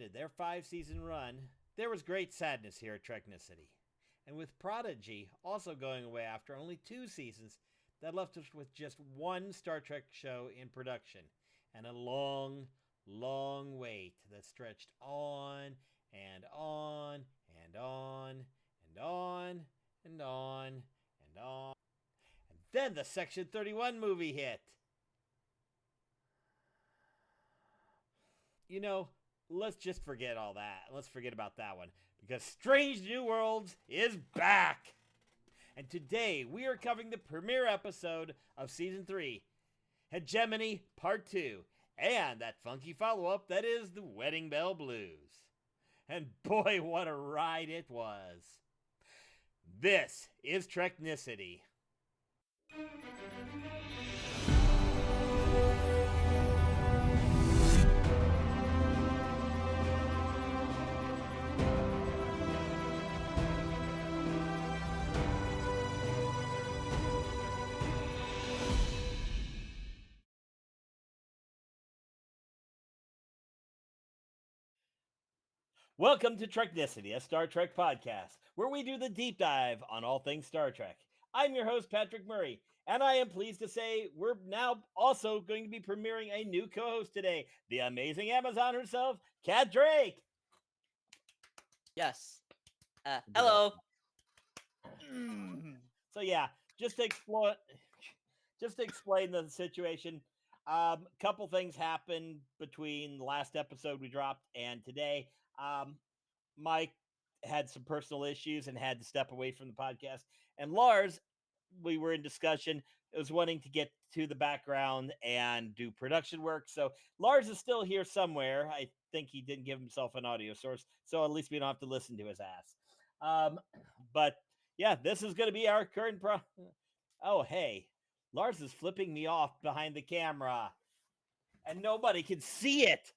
ended their 5-season run, there was great sadness here at Treknicity. And with Prodigy also going away after only 2 seasons, that left us with just one Star Trek show in production, and a long, long wait that stretched on and on and on and on and on and on. And then the Section 31 movie hit. You know, let's just forget all that. Let's forget about that one, because Strange New Worlds is back. And today we are covering the premiere episode of Season 3, Hegemony Part 2, and that funky follow-up that is the Wedding Bell Blues. And boy, what a ride it was. This is Treknicity. Welcome to Treknicity, a Star Trek podcast, where we do the deep dive on all things Star Trek. I'm your host, Patrick Murray, and I am pleased to say we're now also going to be premiering a new co-host today, the amazing Amazon herself, Kat Drake. Yes. Hello. So yeah, just to explain the situation. Couple things happened between the last episode we dropped and today. Mike had some personal issues and had to step away from the podcast. And Lars, we were in discussion, was wanting to get to the background and do production work. So Lars is still here somewhere. I think he didn't give himself an audio source, so at least we don't have to listen to his ass. But yeah, this is going to be our current Oh, hey, Lars is flipping me off behind the camera, and nobody can see it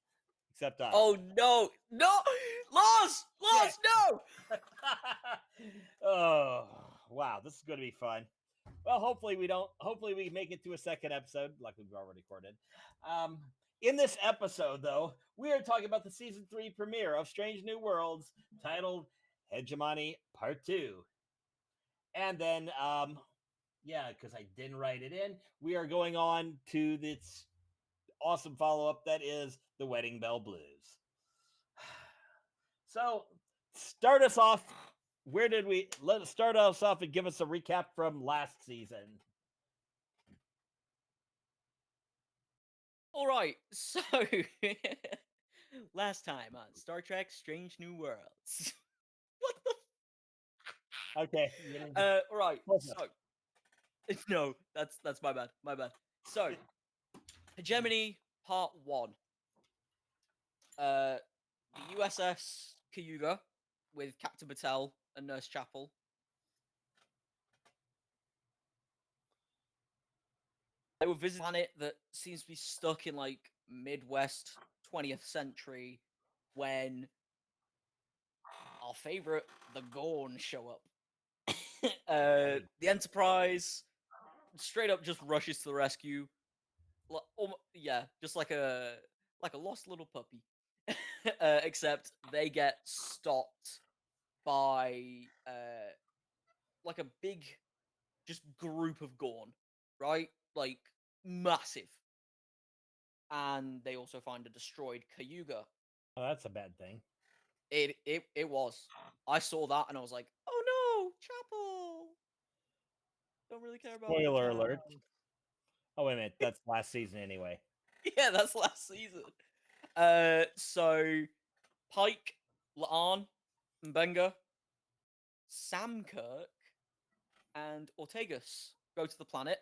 except us. Oh no, Lars, no. Oh wow, this is going to be fun. Well, hopefully we make it to a second episode like we've already recorded. In this episode, though, we are talking about the season 3 premiere of Strange New Worlds, titled Hegemony Part 2. And then, because I didn't write it in, we are going on to this awesome follow-up that is the Wedding Bell Blues. So, start us off. Let us start us off and give us a recap from last season. All right, so last time on Star Trek: Strange New Worlds. What the? Okay. Right. So, no, that's my bad. My bad. So, Hegemony Part 1. The USS Cayuga with Captain Batel and Nurse Chapel. They were visiting a planet that seems to be stuck in like Midwest 20th century when our favorite, the Gorn, show up. The Enterprise straight up just rushes to the rescue. Just like a lost little puppy. Except they get stopped by like a big just group of Gorn, right? Like massive. And they also find a destroyed Cayuga. Oh, that's a bad thing. It was. I saw that and I was like, oh no, Chapel. Don't really care about Spoiler alert. Oh, wait a minute. That's last season anyway. Yeah, that's last season. So Pike, La'an, Mbenga, Sam Kirk, and Ortegas go to the planet.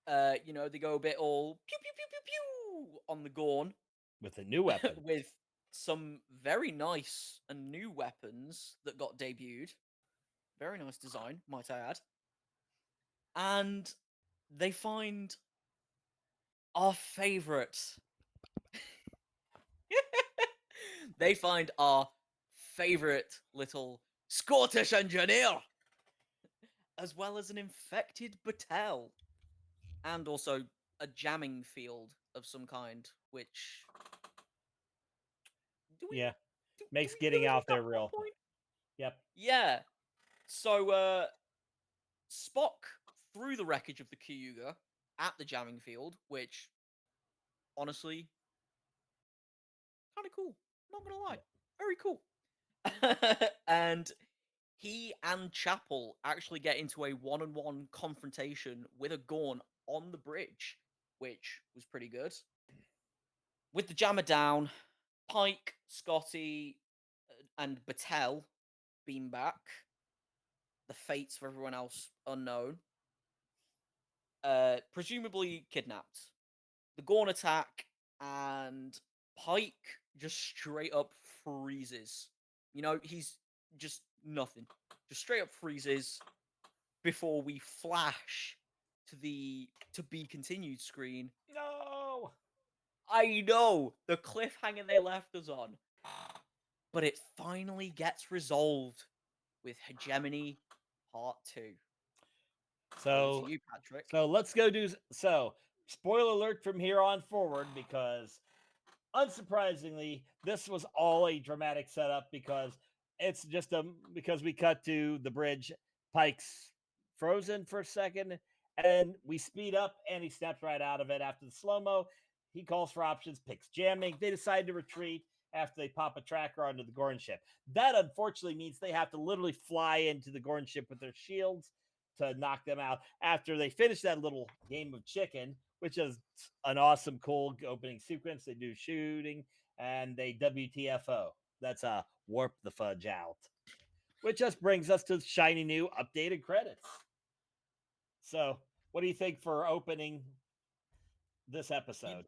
They go a bit all pew pew pew pew pew on the Gorn. With a new weapon. With some very nice and new weapons that got debuted. Very nice design, might I add. And they find our favorite. They find our favorite little Scottish engineer, as well as an infected Batel, and also a jamming field of some kind, which Do we? Yeah. Do Makes we getting really out need there that plot real. point? Yep. Yeah. So Spock threw the wreckage of the Cayuga at the jamming field, which honestly, kind of cool. Not gonna lie, Yeah. very cool. And he and Chapel actually get into a one-on-one confrontation with a Gorn on the bridge, which was pretty good. With the jammer down, Pike, Scotty, and Batel beam back. The fates for everyone else unknown. Presumably kidnapped. The Gorn attack, and Pike just straight up freezes. You know, he's just nothing. Just straight up freezes before we flash to the to be continued screen. No. I know the cliffhanger they left us on, but it finally gets resolved with Hegemony Part 2. Over to So, you, Patrick. let's go do so. Spoiler alert from here on forward, because unsurprisingly, this was all a dramatic setup, because it's just because we cut to the bridge, Pike's frozen for a second, and we speed up and he snaps right out of it after the slow-mo. He calls for options, picks jamming. They decide to retreat after they pop a tracker onto the Gorn ship. That unfortunately means they have to literally fly into the Gorn ship with their shields to knock them out. After they finish that little game of chicken, which is an awesome, cool opening sequence. They do shooting and they WTFO. That's a warp the fudge out. Which just brings us to shiny new updated credits. So, what do you think for opening this You, episode?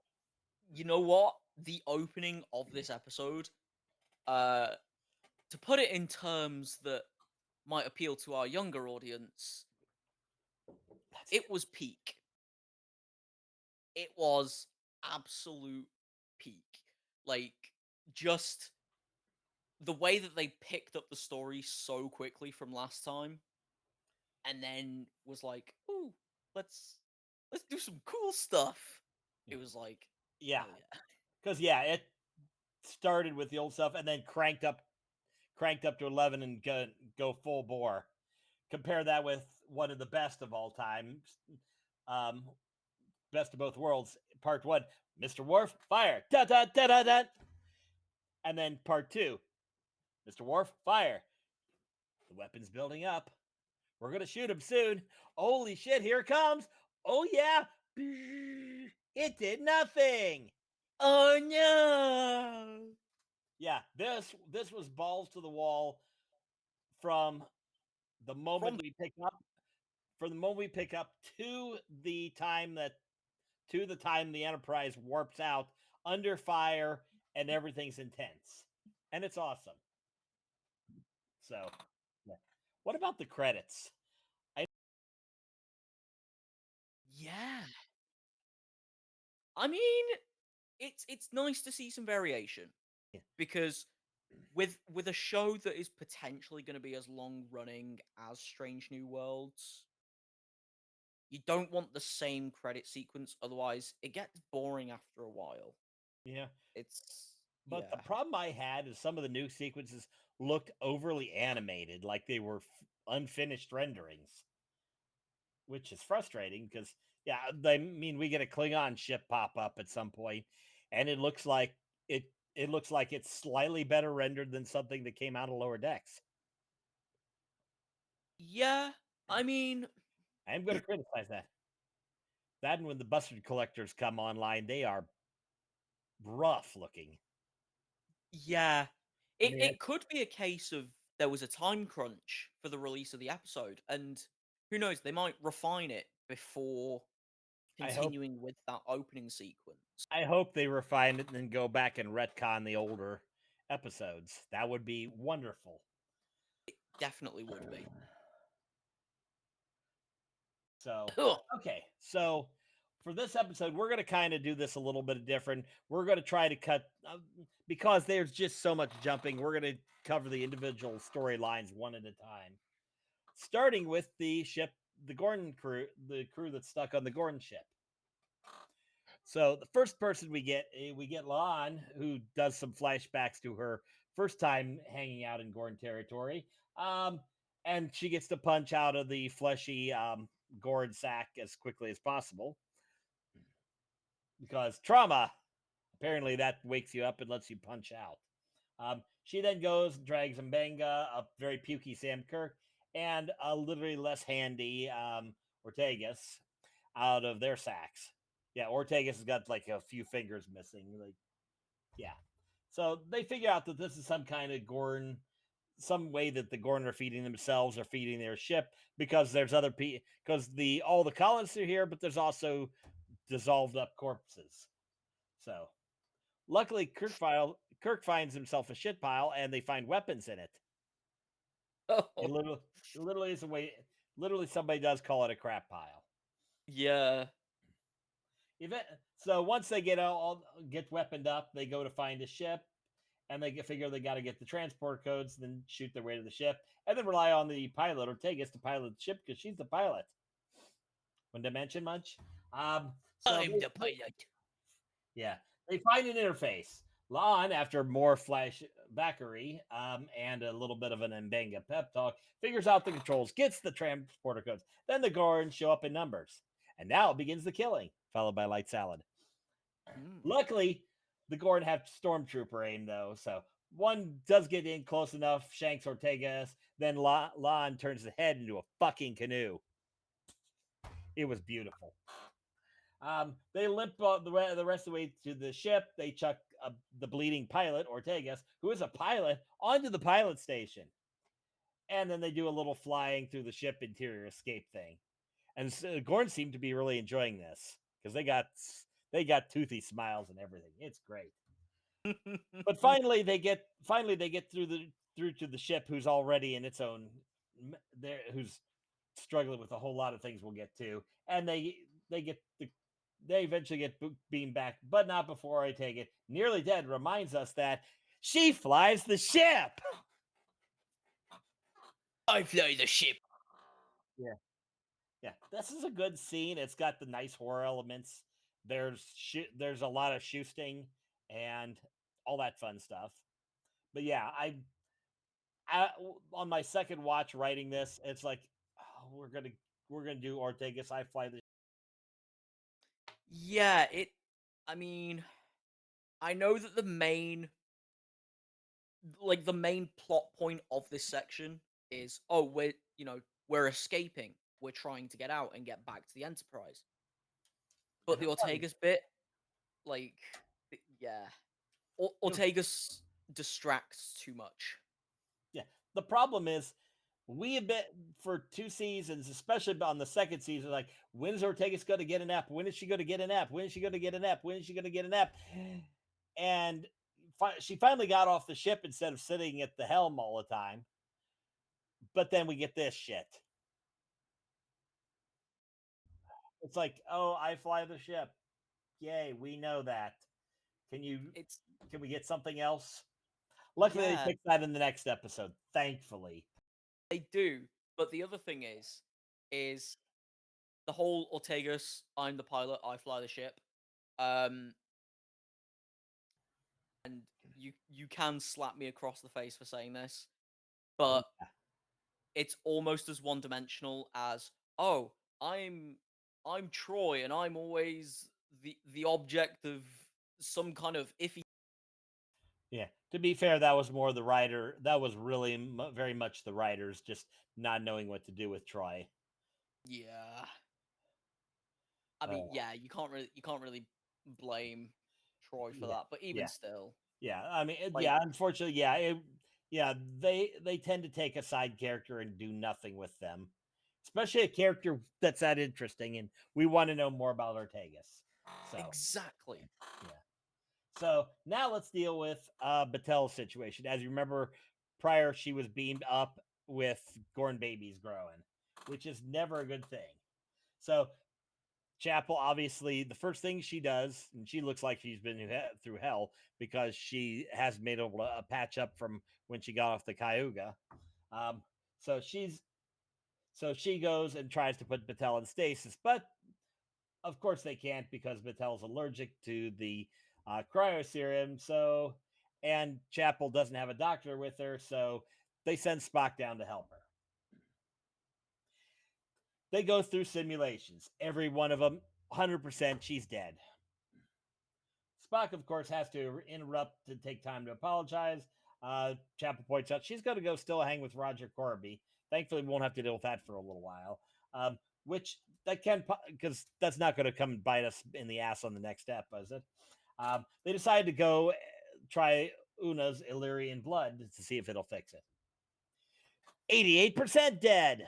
you know what? The opening of this episode, uh, to put it in terms that might appeal to our younger audience, it was peak. It was absolute peak. Like, just the way that they picked up the story so quickly from last time, and then was like, "Ooh, let's do some cool stuff." It was like, Yeah, hell yeah. because it started with the old stuff and then cranked up to 11 and go full bore. Compare that with one of the best of all time, um, best of both worlds, part one, Mr. Worf, fire, da da da da da, and then part two, Mr. Worf, fire. The weapon's building up. We're gonna shoot him soon. Holy shit! Here it comes. Oh yeah, it did nothing. Oh no! Yeah, this was balls to the wall from the moment From we pick up, to the time the Enterprise warps out under fire and everything's intense, and it's awesome. So, yeah. What about the credits? I yeah, I mean, it's nice to see some variation because with a show that is potentially going to be as long running as Strange New Worlds, you don't want the same credit sequence, otherwise it gets boring after a while. yeah, It's but the yeah. problem I had is some of the new sequences looked overly animated, like they were unfinished renderings, which is frustrating because they mean we get a Klingon ship pop up at some point, and it it looks like it's slightly better rendered than something that came out of Lower Decks. Yeah, I mean, I am going to criticize that. That and when the Bustard Collectors come online, they are rough looking. yeah. I It mean, it could be a case of there was a time crunch for the release of the episode, and who knows, they might refine it before I hope continuing with that opening sequence. they refine it and then go back and retcon the older episodes. That would be wonderful. Definitely would be. So, Ugh. okay. So, for this episode, we're going to kind of do this a little bit different. We're going to try to cut, because there's just so much jumping, we're going to cover the individual storylines one at a time. Starting with the ship, the crew that's stuck on the Gorn ship. So the first person we get La'an, who does some flashbacks to her first time hanging out in Gorn territory. Um, and she gets to punch out of the fleshy Gorn sack as quickly as possible because trauma. Apparently, that wakes you up and lets you punch out. She then goes and drags Mbenga, a very pukey Sam Kirk, and a literally less handy Ortegas out of their sacks. Yeah, Ortegas has got like a few fingers missing. Like, yeah. So they figure out that this is some kind of Gorn, some way that the Gorn are feeding themselves or feeding their ship because there's other people because the all the colonists are here, but there's also dissolved up corpses. So luckily, Kirk finds himself a shit pile, and they find weapons in it. It Oh, literally is a way. Literally, somebody does call it a crap pile. yeah. So once they get weaponed up, they go to find a ship, and they figure they got to get the transport codes, then shoot their way to the ship, and then rely on the pilot Ortegas to pilot the ship because she's the pilot. When to mention much, so I'm the pilot. yeah, they find an interface. La'an, after more flashbackery and a little bit of an Mbenga pep talk, figures out the controls, gets the transporter codes. Then the Gorn show up in numbers. And now begins the killing, followed by light salad. Mm. Luckily, the Gorn have stormtrooper aim, though, so one does get in close enough, shanks Ortegas, then La'an turns the head into a fucking canoe. It was beautiful. They limp the rest of the way to the ship. They chuck the bleeding pilot, Ortegas, who is a pilot, onto the pilot station. And then they do a little flying through the ship interior escape thing. And Gorn seemed to be really enjoying this because they got toothy smiles and everything. It's great. But finally they get through to the ship, who's already in its own there, who's struggling with a whole lot of things we'll get to, and they get the they eventually get beamed back, but not before I take it. Nearly Dead reminds us that she flies the ship. I fly the ship. Yeah, yeah. This is a good scene. It's got the nice horror elements. There's a lot of shooting and all that fun stuff. But yeah, I on my second watch writing this, it's like oh, we're gonna do Ortegas. I fly the. Yeah, I mean, I know that the main plot point of this section is, oh, we're escaping. We're trying to get out and get back to the Enterprise. But the Ortegas bit, like, yeah, Ortegas distracts too much. Yeah, the problem is we have been for 2 seasons, especially on the second season, like when is Ortega's going to get an app? When is she going to get an app? When is she going to get an app? When is she going to get an app? And she finally got off the ship instead of sitting at the helm all the time. But then we get this shit. It's like, oh, I fly the ship. Yay, we know that. Can you? It's Can we get something else? Luckily, they Yeah, fixed that in the next episode. Thankfully. they do. But the other thing is the whole Ortegas, I'm the pilot, I fly the ship. Um, and you can slap me across the face for saying this, Oh, but it's almost as one dimensional as, oh, I'm Troy and I'm always the object of some kind of iffy. yeah. To be fair, that was more the writer. That was really very much the writers just not knowing what to do with Troy. Yeah. I mean, Uh, yeah, you can't really blame Troy for yeah, that, but even yeah, still, yeah. I mean, like, yeah. Unfortunately, yeah, yeah. They tend to take a side character and do nothing with them, especially a character that's that interesting, and we want to know more about Ortegas. So exactly. yeah. So now let's deal with Batel's situation. As you remember, prior she was beamed up with Gorn babies growing, which is never a good thing. So Chapel, obviously, the first thing she does, and she looks like she's been through hell because she hasn't been able to patch up from when she got off the Cayuga. Um, so she goes and tries to put Batel in stasis, but of course, they can't because Batel's allergic to the cryoserum. So, and Chapel doesn't have a doctor with her, so they send Spock down to help her. They go through simulations. Every one of them, 100%, she's dead. Spock, of course, has to interrupt to take time to apologize. Chapel points out she's going to go still hang with Roger Corby. Thankfully, we won't have to deal with that for a little while. Which that can, because that's not going to come and bite us in the ass on the next step, is it? They decide to go try Una's Illyrian blood to see if it'll fix it. 88% dead.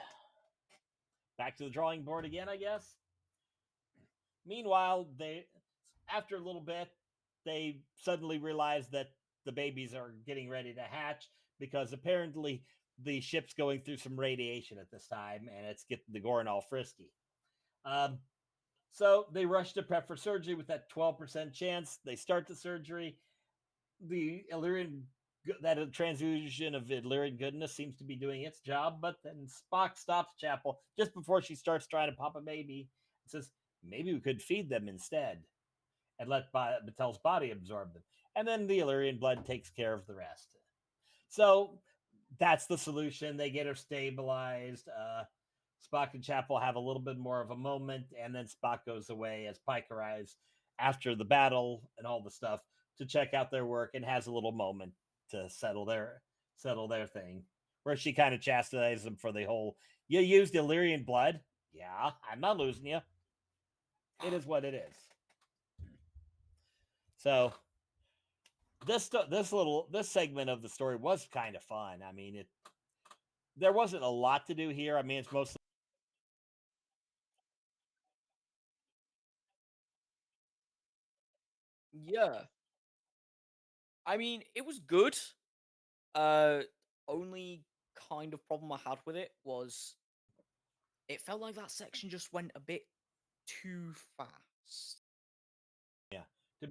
Back to the drawing board again, I guess. Meanwhile, after a little bit, they suddenly realize that the babies are getting ready to hatch because apparently the ship's going through some radiation at this time, and it's getting the Gorn all frisky. So they rush to prep for surgery with that 12% chance. They start the surgery. The Illyrian, that transfusion of Illyrian goodness seems to be doing its job, but then Spock stops Chapel just before she starts trying to pop a baby and says, maybe we could feed them instead and let Batel's body absorb them. And then the Illyrian blood takes care of the rest. So that's the solution. They get her stabilized. Spock and Chapel have a little bit more of a moment, and then Spock goes away as Pike arrives after the battle and all the stuff to check out their work and has a little moment to settle their thing, where she kind of chastises them for the whole, you used Illyrian blood? Yeah, I'm not losing you. It is what it is. So this segment of the story was kind of fun. I mean, there wasn't a lot to do here. I mean, it's mostly Yeah. I mean, it was good. Only kind of problem I had with it was it felt like that section just went a bit too fast. yeah. To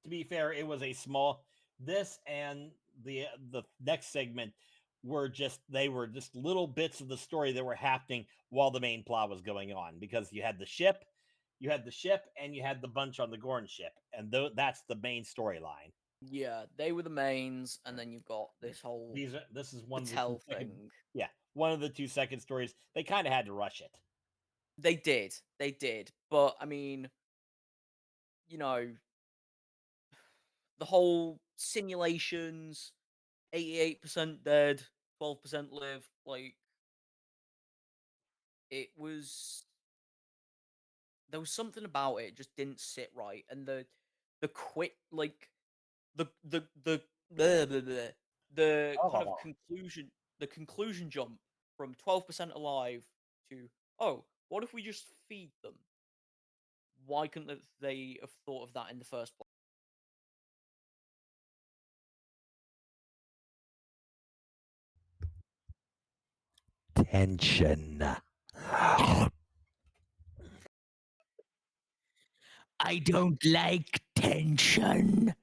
be fair, it was a small. This and the next segment were just little bits of the story that were happening while the main plot was going on, because you had the ship, and you had the bunch on the Gorn ship, and that's the main storyline. Yeah, they were the mains, and then you've got this whole This is one of the Batel second, thing. yeah, one of the 2 second stories. They kind of had to rush it. They did. But I mean, you know, the whole simulations, 88% dead, 12% live, like it was there was something about it just didn't sit right, and the quick like the blah, blah, blah, the kind of Oh, conclusion jump from 12% alive to, oh, what if we just feed them? Why couldn't they have thought of that in the first place? tension. I don't like tension.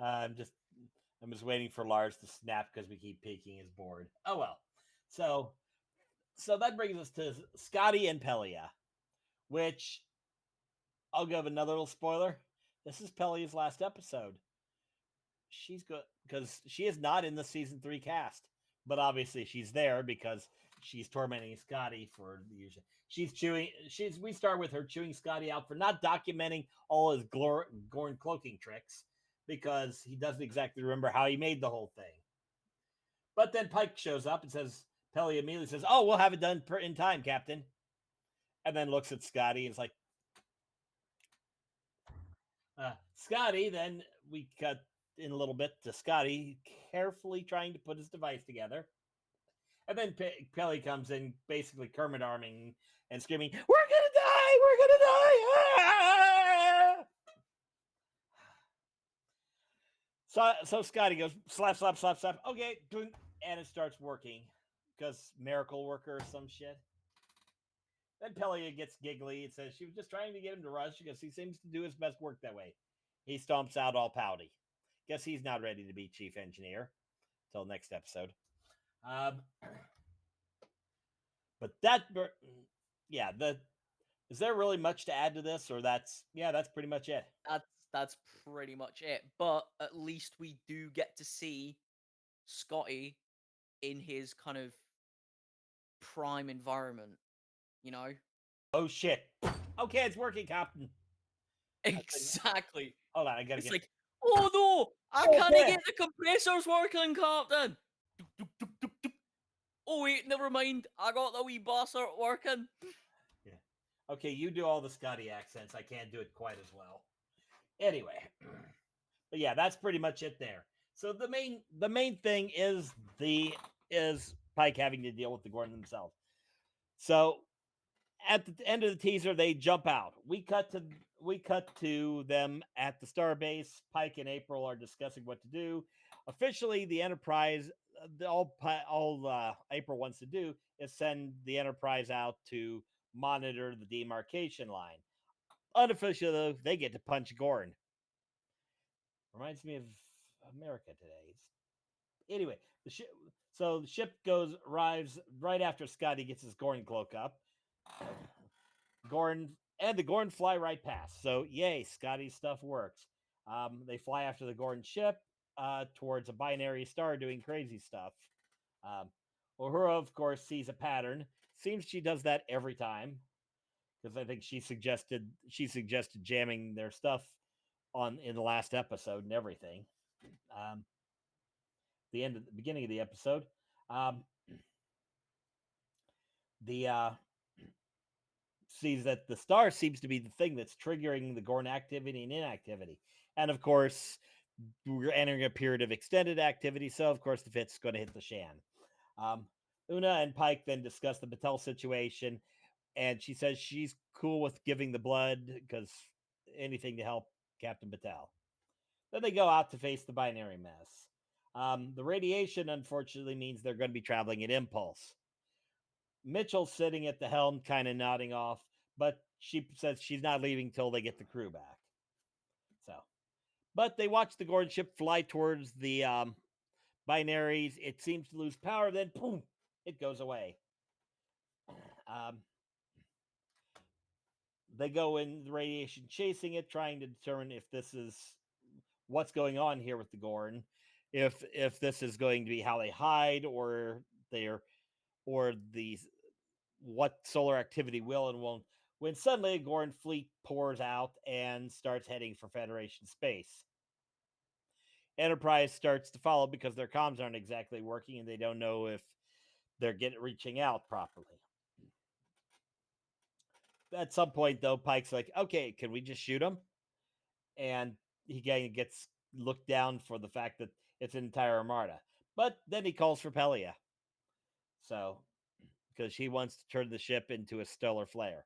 I'm just waiting for Lars to snap because we keep peeking his board. Oh well. So that brings us to Scotty and Pelia, which I'll give another little spoiler. This is Pelia's last episode. She's good because she is not in the season 3 cast, but obviously she's there because she's tormenting Scotty for the usual. We start with her chewing Scotty out for not documenting all his Gorn cloaking tricks, because he doesn't exactly remember how he made the whole thing. But then Pike shows up and says, Pelia immediately says, "Oh, we'll have it done in time, Captain." And then looks at Scotty and is like, Scotty. Then we cut in a little bit to Scotty carefully trying to put his device together. And then Pelly comes in, basically Kermit arming and screaming, "We're gonna die! We're gonna die!" Ah! So Scotty goes, slap, slap, slap, slap. Okay, and it starts working because miracle worker or some shit. Then Pelia gets giggly and says she was just trying to get him to rush because he seems to do his best work that way. He stomps out all pouty. Guess he's not ready to be chief engineer. Till next episode. But yeah, the is there really much to add to this, or that's pretty much it. That's pretty much it. But at least we do get to see Scotty in his kind of prime environment, you know? Oh shit. Okay, it's working, Captain. I think. Exactly. Hold on, I gotta It's get. like, oh no, I can't Okay. get the compressors working, Captain. Tuk, tuk, tuk, tuk, tuk. Oh wait, never mind. I got the wee bastard working. Yeah. Okay, you do all the Scotty accents. I can't do it quite as well. Anyway, but yeah, that's pretty much it there. So the main thing is Pike having to deal with the Gorn themselves. So at the end of the teaser, they jump out. We cut to them at the starbase. Pike and April are discussing what to do. Officially, the Enterprise, April wants to do is send the Enterprise out to monitor the demarcation line. Unofficially, though, they get to punch Gorn. Reminds me of America today. Anyway, the ship arrives right after Scotty gets his Gorn cloak up. The Gorn fly right past. So yay, Scotty's stuff works. They fly after the Gorn ship towards a binary star doing crazy stuff. Um, Uhura, of course, sees a pattern. Seems she does that every time because I think she suggested jamming their stuff on in the last episode and everything. Um, the beginning of the episode, um, the sees that the star seems to be the thing that's triggering the Gorn activity and inactivity. And of course, we're entering a period of extended activity, so of course the fit's going to hit the Shan. Um, Una and Pike then discuss the Batel situation, and she says she's cool with giving the blood because anything to help Captain Batel. Then they go out to face the binary mess. The radiation, unfortunately, means they're going to be traveling at impulse. Mitchell's sitting at the helm, kind of nodding off, but she says she's not leaving till they get the crew back. So, but they watch the Gorn ship fly towards the binaries. It seems to lose power, then boom, it goes away. Um, they go in the radiation chasing it, trying to determine if this is what's going on here with the Gorn, if this is going to be how they hide, or they're or the what solar activity will and won't. When suddenly a Gorn fleet pours out and starts heading for Federation space. Enterprise starts to follow because their comms aren't exactly working and they don't know if they're getting reaching out properly. At some point, though, Pike's like, "Okay, can we just shoot him?" And he gets looked down for the fact that it's an entire armada. But then he calls for Pelia, so because he wants to turn the ship into a stellar flare.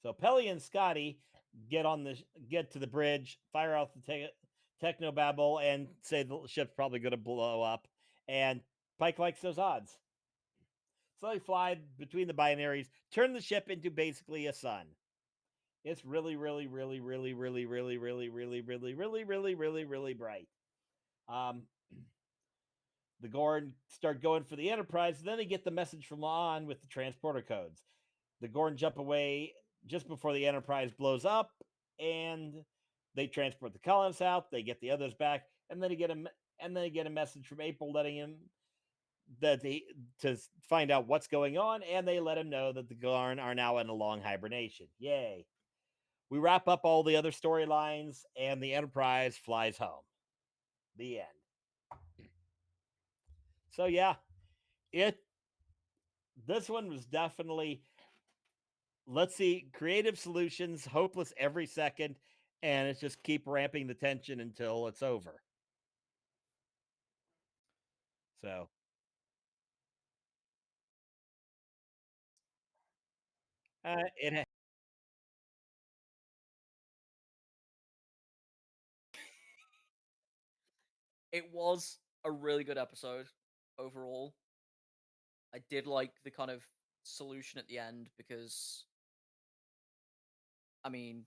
So Pelly and Scotty get to the bridge, fire off the techno babble, and say the ship's probably going to blow up. And Pike likes those odds, so they fly between the binaries, turn the ship into basically a sun. It's really, really, really, really, really, really, really, really, really, really, really, really, really bright. Um, the Gorn start going for the Enterprise, then they get the message from La'an with the transporter codes. The Gorn jump away just before the Enterprise blows up, and they transport the colonists out. They get the others back, and then they get a message from April letting him that they to find out what's going on, and they let him know that the Gorn are now in a long hibernation. Yay! We wrap up all the other storylines, and the Enterprise flies home. The end. So yeah, it this one was definitely, let's see, creative solutions, hopeless every second, and it's just keep ramping the tension until it's over. So it It was a really good episode overall. I did like the kind of solution at the end because, I mean,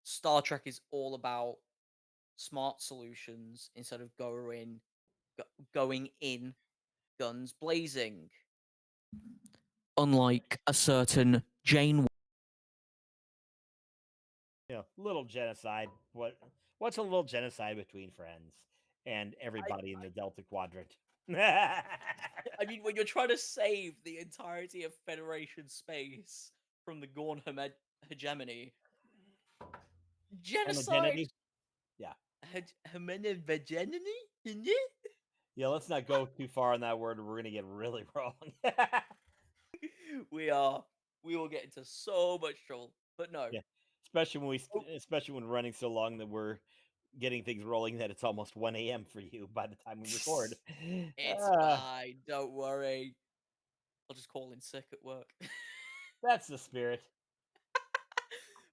Star Trek is all about smart solutions instead of going in guns blazing. Unlike a certain Jane. Little genocide. What's a little genocide between friends and I, everybody in the Delta Quadrant? I mean, when you're trying to save the entirety of Federation space from the Gorn hegemony, genocide, Homogeneity. Yeah. hegemony, Yeah, let's not go too far on that word or we're gonna get really wrong. we are, we will get into so much trouble. But no, Yeah. Especially when oh, especially when running so long that we're getting things rolling that it's almost 1 a.m. for you by the time we record. it's Uh, fine. Don't worry. I'll just call in sick at work. that's the spirit.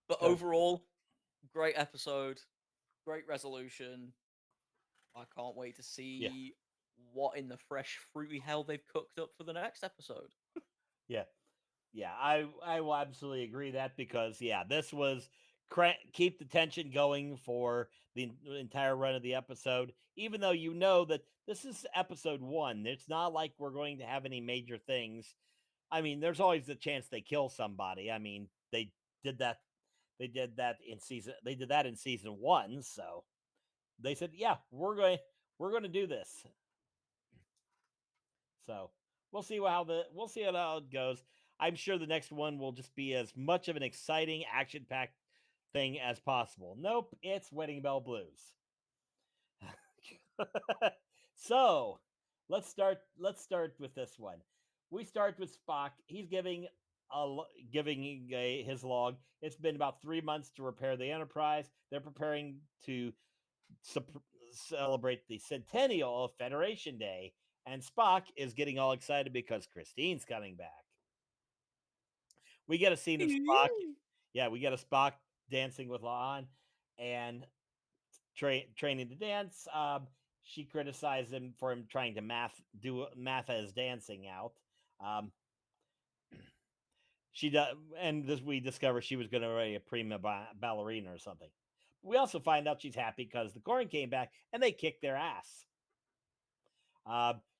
But So overall, great episode, great resolution. I can't wait to yeah, see what in the fresh fruity hell they've cooked up for the next episode. yeah. Yeah, I will absolutely agree that because yeah, this was keep the tension going for the entire run of the episode. Even though you know that this is episode 1, it's not like we're going to have any major things. I mean, there's always the chance they kill somebody. I mean, did that. They did that in season. They did that in season 1. So they said, yeah, we're going to do this. So we'll see how it goes. I'm sure the next one will just be as much of an exciting, action-packed thing as possible. Nope, it's Wedding Bell Blues. So Let's start with this one. We start with Spock. He's giving his log. It's been about 3 months to repair the Enterprise. They're preparing to celebrate the centennial of Federation Day, and Spock is getting all excited because Christine's coming back. We get a scene of Spock. Yeah, we get a Spock dancing with La'an and training to dance. She criticized him for him trying to math as dancing out. Um, she does, and this we discover she was going to be a prima ballerina or something. We also find out she's happy because the Gorn came back and they kicked their ass.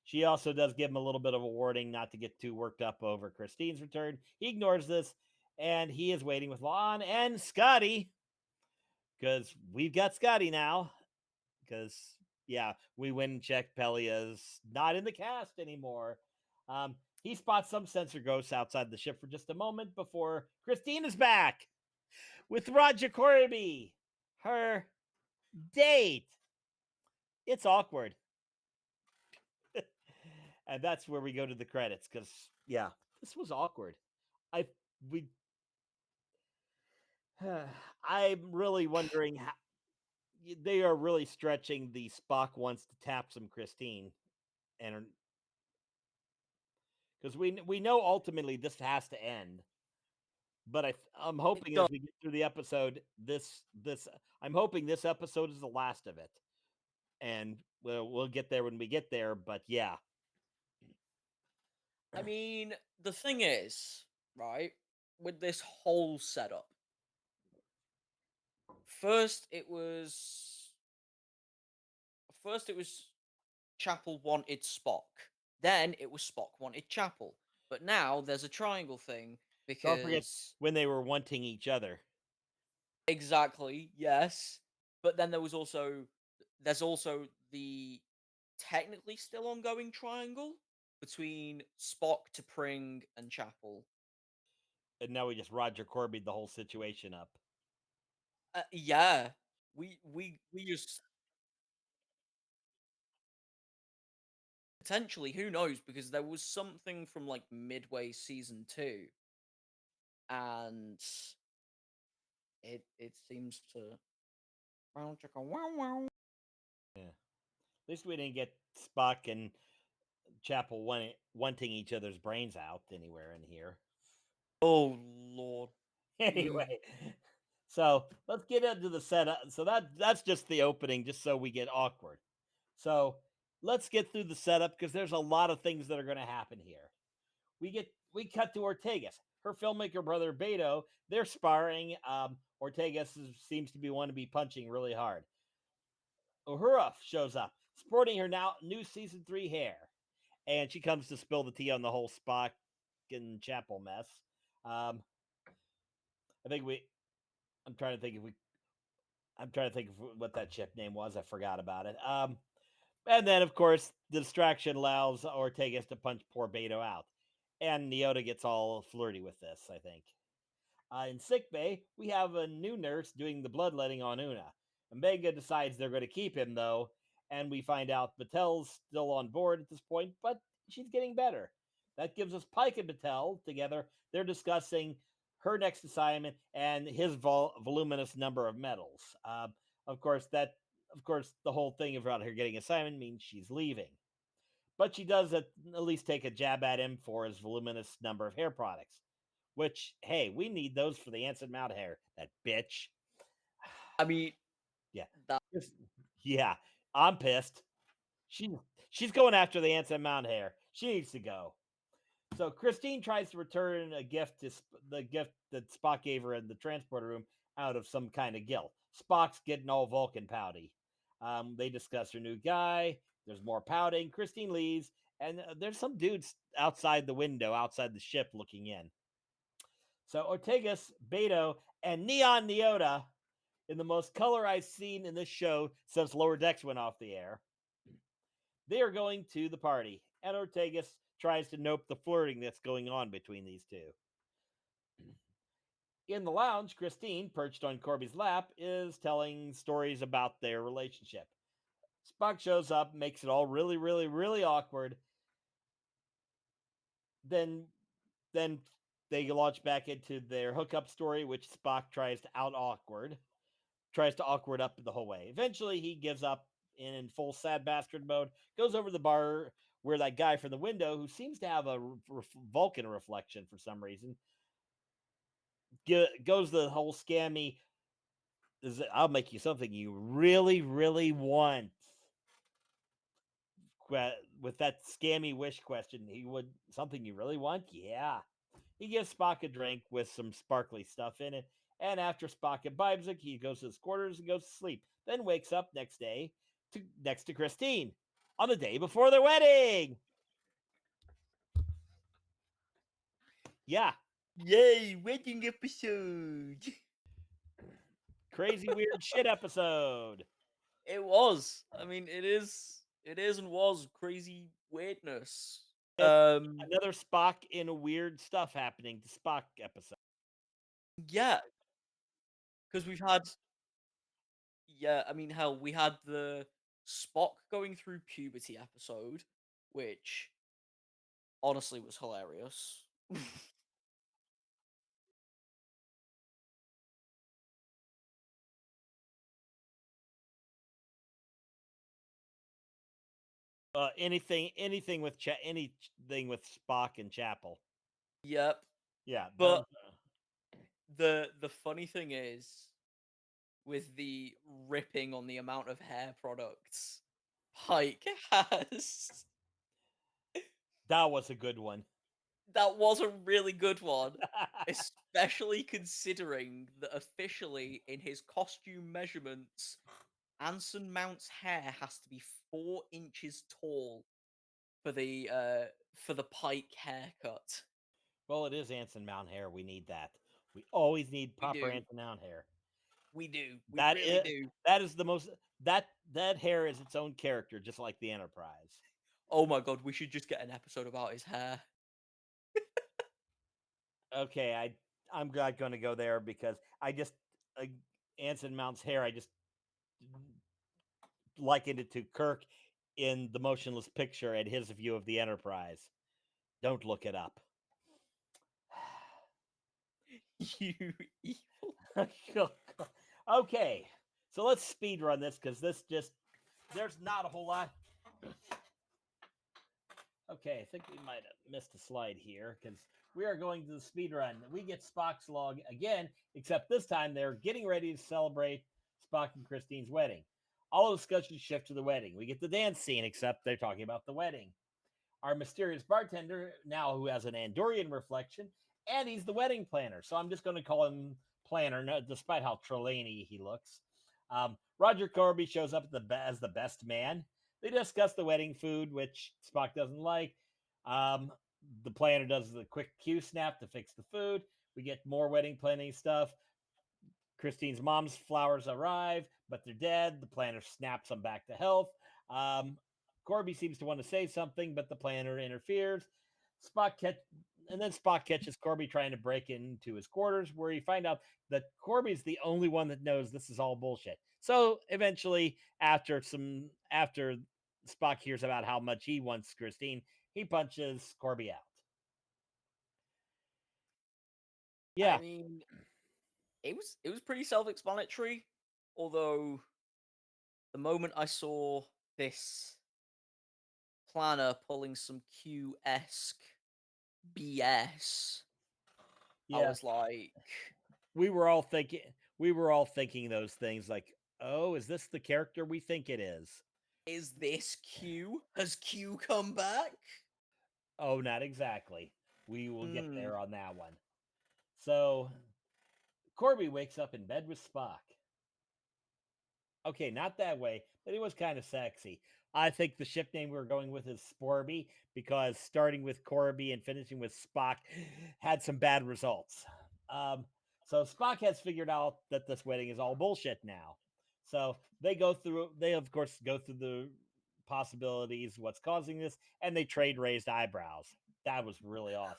She also does give him a little bit of a warning not to get too worked up over Christine's return. He ignores this, and he is waiting with Lon and Scotty because we've got Scotty now. Because yeah, we went and checked Pelia's not in the cast anymore. He spots some sensor ghosts outside the ship for just a moment before Christine is back with Roger Corby, her date. It's awkward. And that's where we go to the credits because yeah, this was awkward. I we I'm really wondering how they are really stretching the Spock wants to tap some Christine, and because we know ultimately this has to end. But I'm It hoping does. as we get through the episode, this I'm hoping this episode is the last of it, and we'll get there when we get there. But yeah, I mean, the thing is, right, with this whole setup, first it was first it was Chapel wanted Spock. Then it was Spock wanted Chapel. But now there's a triangle thing don't forget because when they were wanting each other. exactly, yes. But then there's also the technically still ongoing triangle between Spock, T'Pring, and Chapel. And now we just Roger Corby the whole situation up. Yeah, we just potentially, who knows, because there was something from like midway season 2, and it seems to wow chicka wow wow. Yeah, at least we didn't get Spock and Chapel wanting each other's brains out anywhere in here. Oh lord. Anyway, so let's get into the setup. So that's just the opening, just so we get awkward. So let's get through the setup because there's a lot of things that are going to happen here. We cut to Ortegas, her filmmaker brother Beto. They're sparring. Ortegas seems to be one to be punching really hard. Uhura shows up, sporting her now new season 3 hair, and she comes to spill the tea on the whole Spock and Chapel mess. I think we. I'm trying to think if we. I'm trying to think of what that ship name was. I forgot about it. And then of course the distraction allows Ortegas to punch poor Beto out, and Neota gets all flirty with this. I think. In sickbay, we have a new nurse doing the bloodletting on Una. Omega decides they're going to keep him, though, and we find out Batel's still on board at this point, but she's getting better. That gives us Pike and Batel together. They're discussing her next assignment and his voluminous number of medals. Of course, the whole thing about her getting assignment means she's leaving, but she does at least take a jab at him for his voluminous number of hair products. Which, hey, we need those for the Anson Mount hair. That bitch. I mean, Yeah. that Yeah. I'm pissed. She's going after the Anson Mount hair. She needs to go. So Christine tries to return a gift to the gift that Spock gave her in the transporter room out of some kind of guilt. Spock's getting all Vulcan pouty. They discuss her new guy. There's more pouting. Christine leaves, and there's some dudes outside the window, outside the ship, looking in. So Ortegas, Beto, and Neon Neota in the most colorized scene in this show since Lower Decks went off the air. They are going to the party, and Ortegas tries to nope the flirting that's going on between these two. In the lounge, Christine, perched on Corby's lap, is telling stories about their relationship. Spock shows up, makes it all really, really, really awkward. Then they launch back into their hookup story, which Spock tries to awkward up the whole way. Eventually, he gives up in full sad bastard mode, goes over to the bar where that guy from the window, who seems to have a Vulcan reflection for some reason, goes the whole scammy, I'll make you something you really, really want. With that scammy wish question, he would something you really want? Yeah. He gives Spock a drink with some sparkly stuff in it, and after Spock imbibes it, he goes to his quarters and goes to sleep. Then wakes up next to Christine on the day before their wedding. Yeah, yay, wedding episode. crazy weird shit episode. It was. I mean, it is and was crazy weirdness. It's another Spock in a weird stuff happening to Spock episode. Yeah, because we've had. Yeah, I mean, hell, we had the Spock going through puberty episode, which honestly was hilarious. Anything with anything with Spock and Chapel. Yep. Yeah, But the funny thing is, with the ripping on the amount of hair products Pike has, that was a good one. that was a really good one. Especially considering that officially in his costume measurements, Anson Mount's hair has to be 4 inches tall for the Pike haircut. Well, it is Anson Mount hair. We need that. We always need proper Anson Mount hair. We do. We That really do. That is the most that hair is its own character, just like the Enterprise. Oh my god, we should just get an episode about his hair. Okay, I'm not going to go there because I just Anson Mount's hair. I just likened it to Kirk in the motionless picture and his view of the Enterprise. Don't look it up. You evil. Okay, so let's speed run this because there's not a whole lot. Okay, I think we might have missed a slide here because we are going to the speed run. We get Spock's log again, except this time they're getting ready to celebrate Spock and Christine's wedding. All discussions shift to the wedding. We get the dance scene, except they're talking about the wedding. Our mysterious bartender, now who has an Andorian reflection, and he's the wedding planner. So I'm just going to call him Planner, despite how Trelawney he looks. Roger Corby shows up as the best man. They discuss the wedding food, which Spock doesn't like. the planner does the quick Q snap to fix the food. We get more wedding planning stuff. Christine's mom's flowers arrive, but they're dead. The planner snaps them back to health. Um, Corby seems to want to say something, but the planner interferes. And then Spock catches Corby trying to break into his quarters, where you find out that Corby's the only one that knows this is all bullshit. So eventually, after Spock hears about how much he wants Christine, he punches Corby out. Yeah. I mean, it was pretty self-explanatory, although the moment I saw this planner pulling some Q-esque BS, I Yeah. was like, we were all thinking those things like, oh, is this the character we think it is? is this Q? Has Q come back? Oh, not exactly. We will get Hmm. there on that one. So Corby wakes up in bed with Spock. Okay, not that way, but it was kind of sexy. I think the ship name we were going with is Sporby because starting with Corby and finishing with Spock had some bad results. Um, so Spock has figured out that this wedding is all bullshit now. So they of course go through the possibilities, what's causing this, and they trade raised eyebrows. That was really awesome.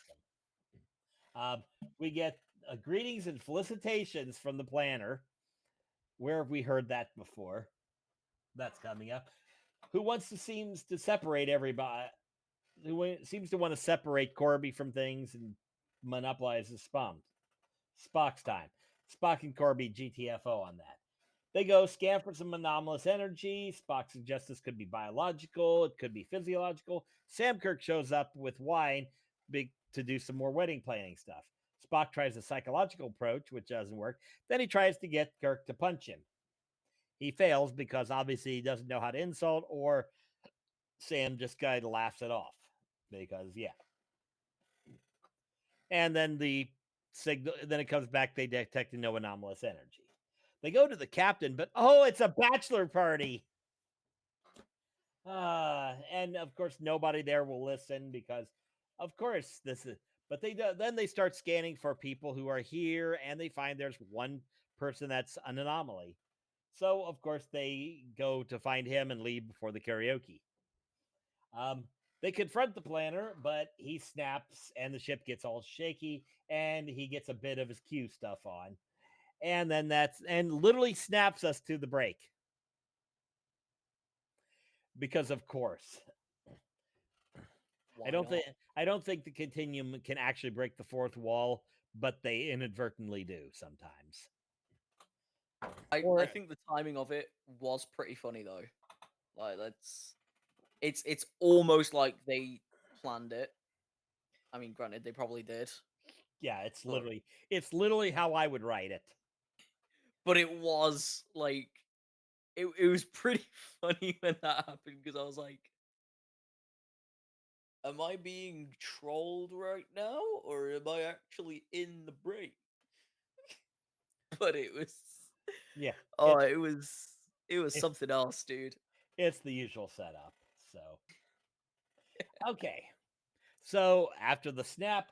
Um, we get greetings and felicitations from the planner. Where have we heard that before? That's coming up. Who wants to seems to separate everybody? Who seems to want to separate Corby from things and monopolize the Spock's time. Spock and Corby GTFO on that. They go scan for some anomalous energy. Spock suggests this could be biological, it could be physiological. Sam Kirk shows up with wine to do some more wedding planning stuff. Spock tries a psychological approach, which doesn't work. Then he tries to get Kirk to punch him. He fails because obviously he doesn't know how to insult, or Sam just kind of laughs it off because, yeah. And then the signal, then it comes back. They detected no anomalous energy. They go to the captain, but oh, it's a bachelor party. And of course, nobody there will listen because, of course, this is. But then they start scanning for people who are here, and they find there's one person that's an anomaly. So of course they go to find him and leave before the karaoke. Um, they confront the planner, but he snaps, and the ship gets all shaky, and he gets a bit of his Q stuff on, and then and literally snaps us to the break because of course I Why don't think not? I don't think the continuum can actually break the fourth wall, but they inadvertently do sometimes. I Or think the timing of it was pretty funny though. Like it's almost like they planned it. I mean, granted, they probably did, yeah, but it's literally how I would write it. it was like it was pretty funny when that happened because I was like, am I being trolled right now or am I actually in the break? But it was Yeah, oh, it was it something else, dude. it's the usual setup. So okay, so after the snap,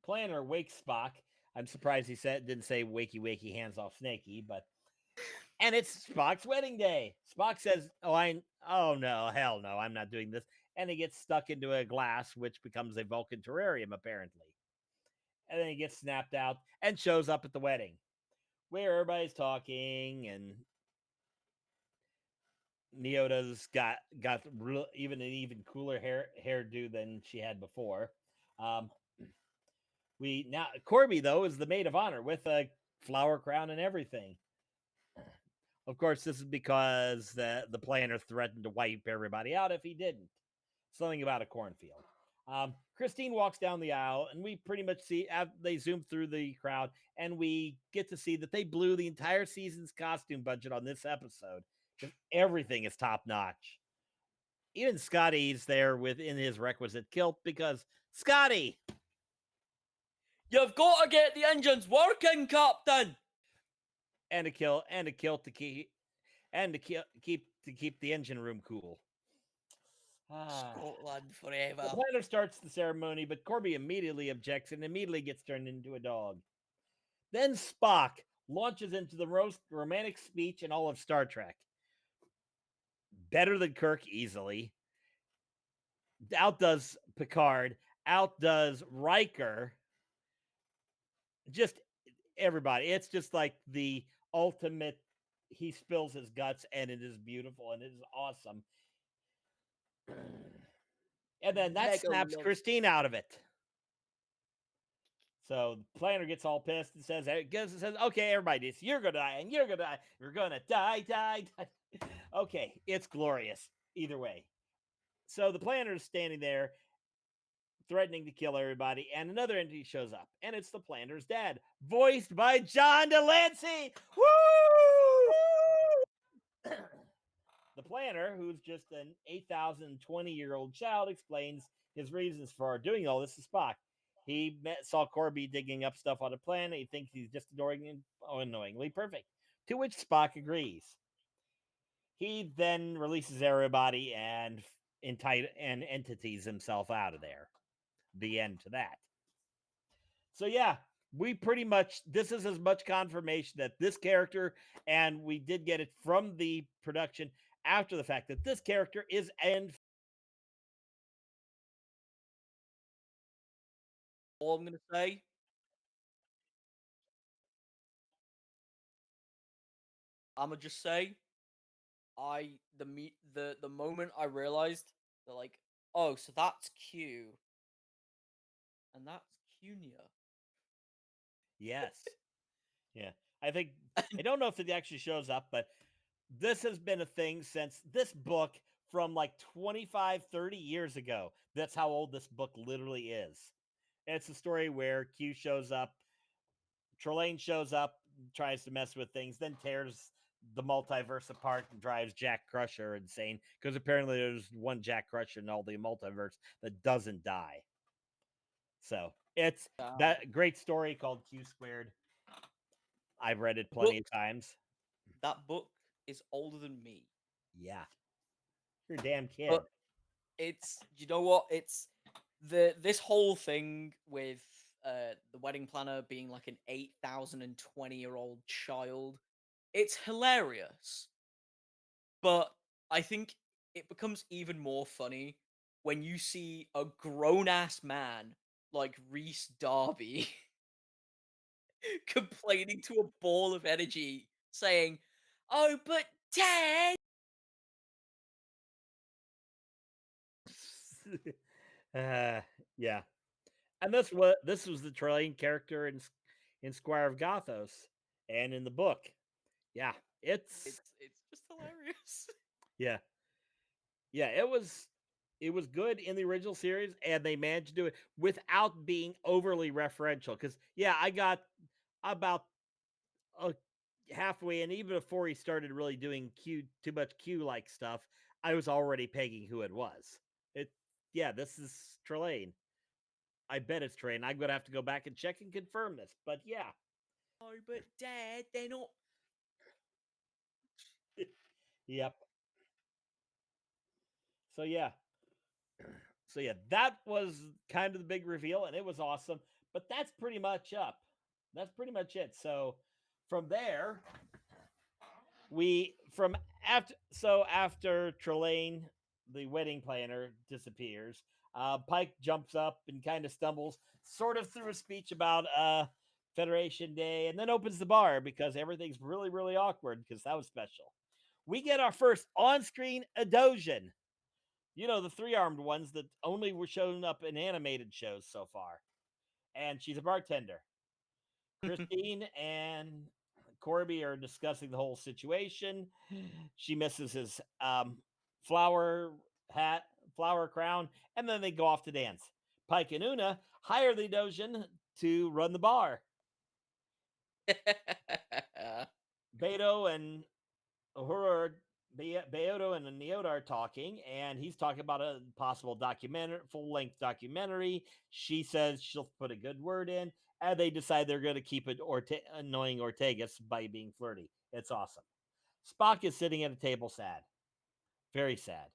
planner wakes Spock. I'm surprised he didn't say wakey wakey hands off Snakey, but and it's Spock's wedding day. Spock says, oh no, hell no, I'm not doing this." And he gets stuck into a glass which becomes a Vulcan terrarium apparently. And then he gets snapped out and shows up at the wedding where everybody's talking, and Neota's got even an even cooler hairdo than she had before. Um, we now Corby though is the maid of honor with a flower crown and everything. Of course, this is because the planner threatened to wipe everybody out if he didn't. Something about a cornfield. Christine walks down the aisle, and we pretty much see they zoom through the crowd, and we get to see that they blew the entire season's costume budget on this episode because everything is top notch. Even Scotty's there within his requisite kilt because Scotty You've got to get the engines working, Captain. and a kilt to keep the engine room cool. Scotland The forever. planner starts the ceremony, but Corby immediately objects and immediately gets turned into a dog. Then Spock launches into the most romantic speech in all of Star Trek. Better than Kirk easily. Outdoes Picard. Outdoes Riker. Just everybody. It's just like the ultimate. He spills his guts, and it is beautiful and it is awesome. And then that Mega snaps love. Christine out of it. So the planner gets all pissed and says, okay, everybody, you're going to die and you're going to die. You're going to die. Okay, it's glorious either way. So the planner is standing there threatening to kill everybody, and another entity shows up, and it's the planner's dad, voiced by John Delancey. Woo! The planner, who's just an 8,020-year-old child, explains his reasons for doing all this to Spock. He saw Corby digging up stuff on the planet. He thinks he's just annoyingly perfect, to which Spock agrees. He then releases everybody and entities himself out of there. The end to that. So yeah, we pretty much, this is as much confirmation that this character, and we did get it from the production after the fact, that this character is All I'm gonna say, I'ma just say, the moment I realized that, like, oh, so that's Q and that's Cunia. yes. Yeah. I think, I don't know if it actually shows up, but this has been a thing since this book from like 25, 30 years ago. That's how old this book literally is. It's a story where Q shows up, Trelane shows up, tries to mess with things, then tears the multiverse apart and drives Jack Crusher insane, because apparently there's one Jack Crusher in all the multiverse that doesn't die. So it's that great story called Q Squared. I've read it plenty of times. That book is older than me. Yeah. You're a damn kid. But it's, you know what? It's this whole thing with the wedding planner being like an 8,020-year-old child. It's hilarious. But I think it becomes even more funny when you see a grown ass man like Reese Darby complaining to a ball of energy saying, "Oh, but Dad." Yeah. And this was the Trelane character in Squire of Gothos and in the book. Yeah, it's It's just hilarious. yeah. Yeah, it was good in the original series, and they managed to do it without being overly referential. Because yeah, I got about uh, halfway, and even before he started really doing too much Q like stuff, I was already pegging who it was. It yeah, this is Trelane. I bet it's Trelane. I'm gonna have to go back and check and confirm this, but yeah. Oh, but Dad, they're not. Yep. So yeah. So yeah, that was kind of the big reveal, and it was awesome. But that's pretty much up. That's pretty much it. So from there, we from after Trelane, the wedding planner, disappears, Pike jumps up and kind of stumbles, sort of through a speech about Federation Day, and then opens the bar because everything's really, really awkward because that was special. We get our first on-screen Edosion. You know, the three-armed ones that only were showing up in animated shows so far. And she's a bartender. Christine and Corby are discussing the whole situation. She misses his flower hat, flower crown, and then they go off to dance. Pike and Una hire the Dojin to run the bar. Beto and Uhura, Beodo and Neoda are talking, and he's talking about a possible documentary, full-length documentary. She says she'll put a good word in, and they decide they're going to keep it annoying Ortegas by being flirty. It's awesome. Spock is sitting at a table sad. Very sad.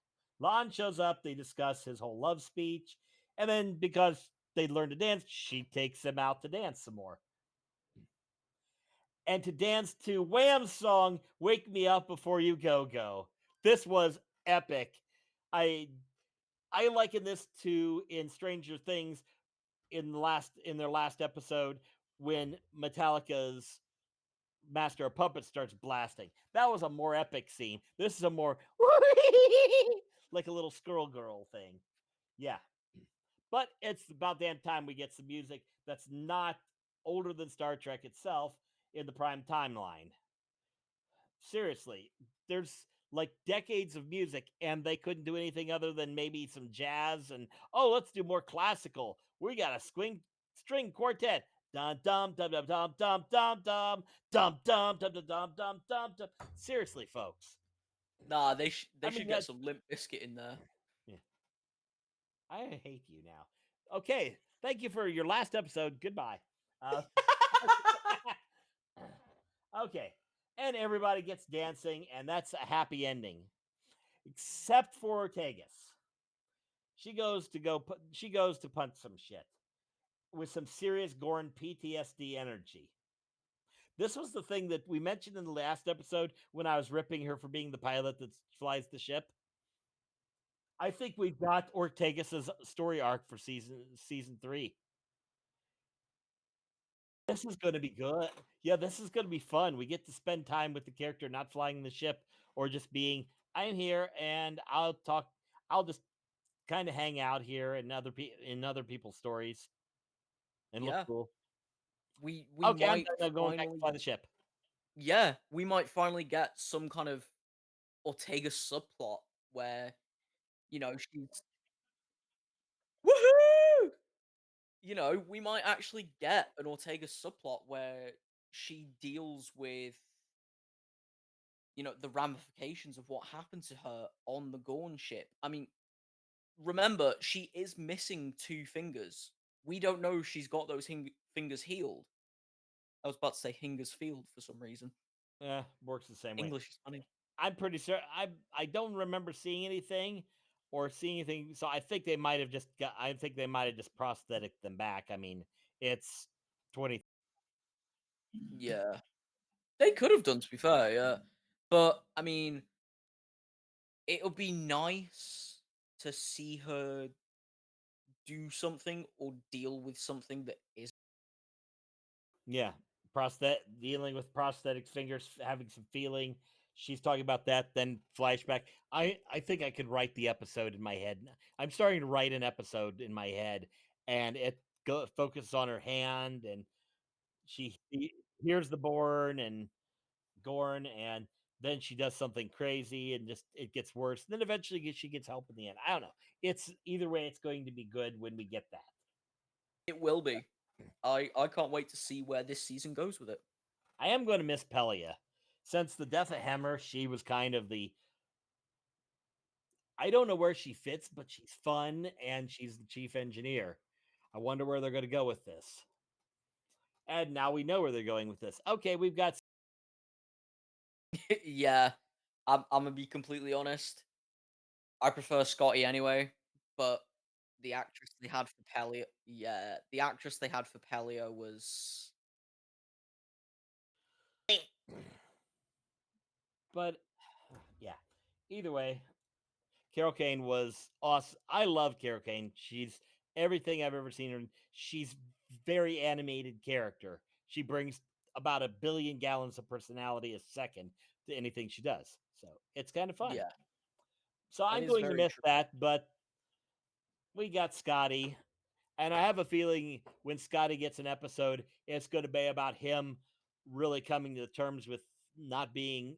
La'an shows up. They discuss his whole love speech. And then because they learned to dance, she takes him out to dance some more. And to dance to Wham's song, Wake Me Up Before You Go Go. This was epic. I I liken this to in Stranger Things in their last episode when Metallica's Master of Puppets starts blasting. That was a more epic scene. This is a more like a little squirrel girl thing. Yeah. But it's about damn time we get some music that's not older than Star Trek itself in the prime timeline. Seriously, there's like decades of music and they couldn't do anything other than maybe some jazz and oh, let's do more classical. We got a string quartet. Dum dum dum dum dum dum dum dum dum dum dum dum dum dum dum dum. Seriously, folks. Nah, I they mean should get that some Limp Biscuit in there. yeah, I hate you now. Okay, thank you for your last episode. Goodbye. Uh, okay, and everybody gets dancing, and that's a happy ending, except for Ortegas. She goes to punch some shit with some serious Gorn PTSD energy. This was the thing that we mentioned in the last episode when I was ripping her for being the pilot that flies the ship. I think we've got Ortegas's story arc for season 3. This is going to be good. Yeah, this is going to be fun. We get to spend time with the character not flying the ship or just being I'm here and I'll just kind of hang out here in other people's stories and look Yeah, cool. we Okay, I'm might done. I'm going back to finally. fly the ship. Yeah, we might finally get some kind of Ortega subplot where she's woohoo. We might actually get an Ortega subplot where she deals with the ramifications of what happened to her on the Gorn ship. I mean, remember, she is missing two fingers. We don't know if she's got those fingers healed. I was about to say Hinger's field for some reason. Yeah, works the same way. English is funny. I'm pretty sure I don't remember seeing anything or seeing anything. So I think they might have just prosthetic them back. I mean, it's 20. Yeah. They could have done, to be fair, yeah. But, I mean, it would be nice to see her do something or deal with something that is. Yeah, dealing with prosthetic fingers, having some feeling. She's talking about that, then flashback. I think I could write the episode in my head. I'm starting to write an episode in my head, and focuses on her hand, and she hears the Gorn, and then she does something crazy, and just it gets worse. And then eventually she gets help in the end. I don't know. It's either way, it's going to be good when we get that. It will be. I can't wait to see where this season goes with it. I am going to miss Pelia. Since the death of Hammer, she was kind of the I don't know where she fits, but she's fun and she's the chief engineer. I wonder where they're going to go with this. And now we know where they're going with this. Okay, we've got Yeah. I'm gonna be completely honest. I prefer Scotty anyway, but the actress they had for Pelia, yeah, the actress they had for Pelia was. but yeah. Either way, Carol Kane was awesome. I love Carol Kane. She's everything I've ever seen her in. She's very animated character. She brings about 1 billion gallons of personality a second to anything she does. So it's kind of fun. Yeah, So that I'm is going to very miss true. that, but we got Scotty. And I have a feeling when Scotty gets an episode, it's going to be about him really coming to terms with not being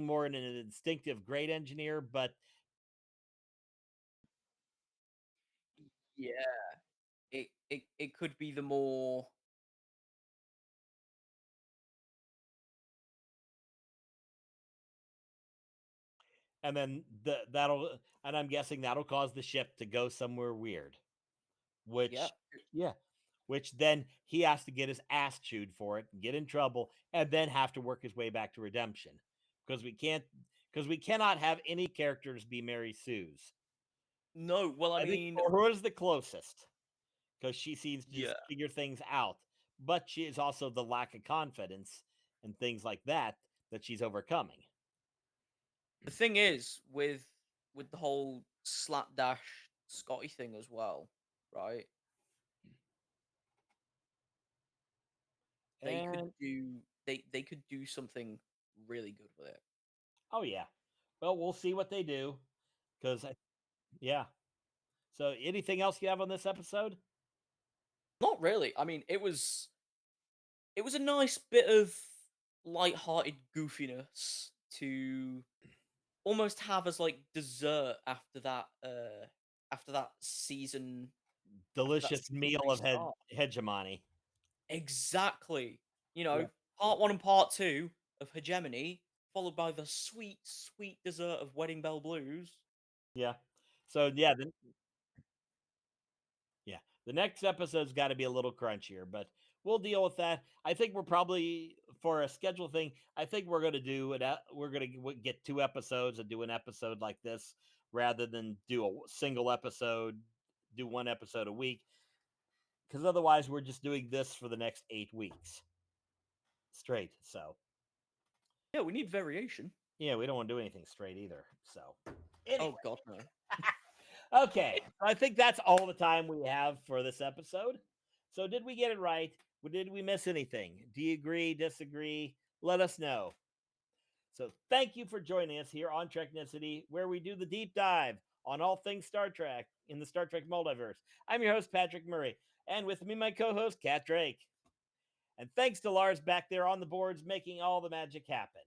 more an instinctive great engineer, but Yeah, it could be the more. and then and I'm guessing that'll cause the ship to go somewhere weird, Yeah, which yeah, which then he has to get his ass chewed for it, get in trouble, and then have to work his way back to redemption because we can't because we cannot have any characters be Mary Sue's. No, well, I I think mean, Uhura is the closest because she seems to just yeah. figure things out, but she is also the lack of confidence and things like that that she's overcoming. The thing is, with the whole slapdash Scotty thing as well, right? They could And they could do something really good with it. oh yeah, well we'll see what they do because yeah. So anything else you have on this episode? Not really. I mean, it was a nice bit of light-hearted goofiness to almost have as like dessert after that Delicious season meal 3 of start. hegemony. Exactly. You Yeah, know, part 1 and part 2 of Hegemony, followed by the sweet, sweet dessert of Wedding Bell Blues. yeah. So yeah, yeah, the next episode's got to be a little crunchier, but we'll deal with that. I think we're probably for a schedule thing. I think we're going to do it. We're going to get 2 episodes and do an episode like this rather than do a single episode, do 1 episode a week. Because otherwise, we're just doing this for the next 8 weeks straight. So Yeah, we need variation. yeah, we don't want to do anything straight either. So anyway, Oh god, no. okay, I think that's all the time we have for this episode. So, did we get it right? Did we miss anything? Do you agree, disagree? Let us know. So, thank you for joining us here on Treknicity, where we do the deep dive on all things Star Trek in the Star Trek multiverse. I'm your host, Patrick Murray, and with me, my co host, Kat Drake. And thanks to Lars back there on the boards making all the magic happen.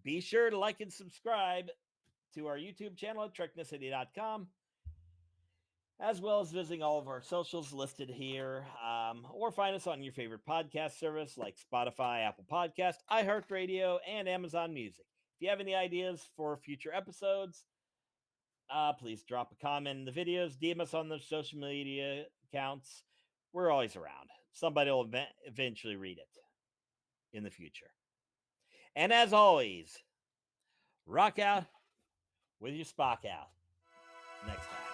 Be sure to like and subscribe to our YouTube channel at Treknicity.com, as well as visiting all of our socials listed here, or find us on your favorite podcast service like Spotify, Apple Podcast, iHeartRadio, and Amazon Music. If you have any ideas for future episodes, please drop a comment in the videos, DM us on the social media accounts. We're always around. Somebody will eventually read it in the future. And as always, rock out with your Spock out. Next time.